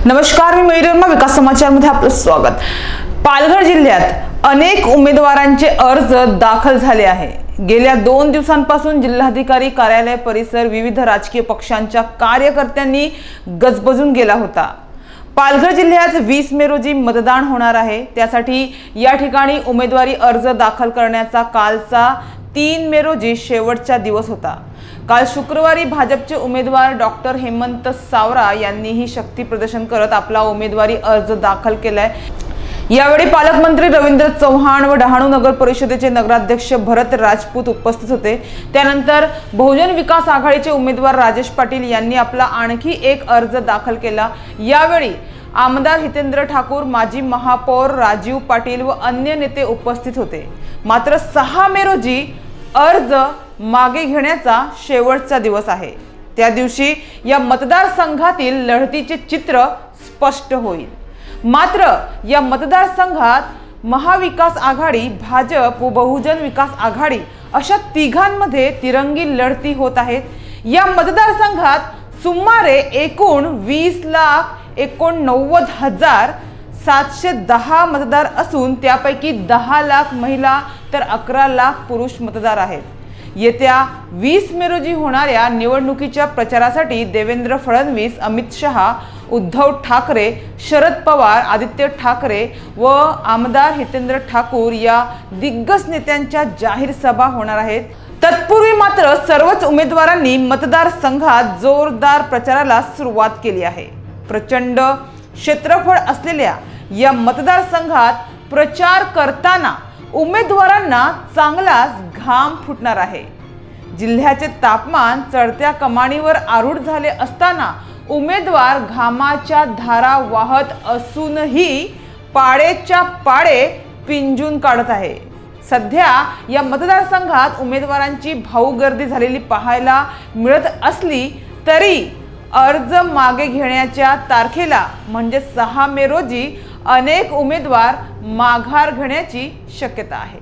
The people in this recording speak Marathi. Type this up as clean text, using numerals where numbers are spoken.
नमस्कार, मी मयूर विकास समाचार मध्ये आपलं स्वागत। पालघर जिल्ह्यात अनेक उमेदवारांचे अर्ज दाखल झाले आहे। गेल्या 2 दिवसांपासून जिल्हाधिकारी कार्यालय परिसर विविध राजकीय पक्षांच्या कार्यकर्त्यांनी गजबजून गेला होता। पालघर जिल्ह्यात 20 मे रोजी मतदान होणार आहे। त्यासाठी या ठिकाणी उमेदवारी अर्ज दाखल करण्याचा कालचा 3 मे रोजी शेवटचा दिवस होता। काल शुक्रवारी भाजपचे उमेदवार डॉक्टर हेमंत सावरा यांनीही शक्ती प्रदर्शन करत आपला उमेदवारी अर्ज दाखल केलाय। यावेळी पालकमंत्री रवींद्र चव्हाण व डहाणू नगर परिषदेचे नगराध्यक्ष भरत राजपूत उपस्थित होते। त्यानंतर बहुजन विकास आघाडीचे उमेदवार राजेश पाटील यांनी आपला आणखी एक अर्ज दाखल केला। यावेळी आमदार हितेंद्र ठाकूर, माजी महापौर राजीव पाटील व अन्य नेते उपस्थित होते। मात्र 6 मे रोजी अर्ज मागे घेण्याचा शेवटचा दिवस आहे। त्या दिवशी या मतदारसंघातील लढतीचे चित्र स्पष्ट होईल। मात्र या मतदारसंघात महाविकास आघाडी, भाजप व बहुजन विकास आघाडी अशा तिघांमध्ये तिरंगी लढती होत आहेत। या मतदारसंघात सुमारे एकूण 20,89,710 मतदार असून त्यापैकी 10 लाख महिला तर 11 लाख पुरुष मतदार आहेत। येत्या 20 मे रोजी होणाऱ्या निवडणुकीच्या प्रचारासाठी देवेंद्र फडणवीस, अमित शहा, उद्धव ठाकरे, शरद पवार, आदित्य ठाकरे व आमदार हितेंद्र ठाकूर या दिग्गज नेत्यांच्या जाहीर सभा होणार आहेत। तत्पूर्वी मात्र सर्वच उमेदवारांनी मतदारसंघात जोरदार प्रचाराला सुरुवात केली आहे। प्रचंड क्षेत्रफळ असलेल्या या मतदारसंघात प्रचार करताना उमेदवारांना चांगलाच घाम फुटणार आहे। जिल्ह्याचे तापमान चढत्या कमानीवर आरूढ झाले असताना उमेदवार घामाच्या धारा वाहत असूनही पाडेच्या पाडे पिंजून काढत आहे। सध्या या मतदारसंघात उमेदवारांची भाऊ गर्दी झालेली पाहायला मिळत असली तरी अर्ज मागे घेण्याच्या तारखेला म्हणजे 6 मे रोजी अनेक उमेदवार माघार घेण्याची शक्यता आहे।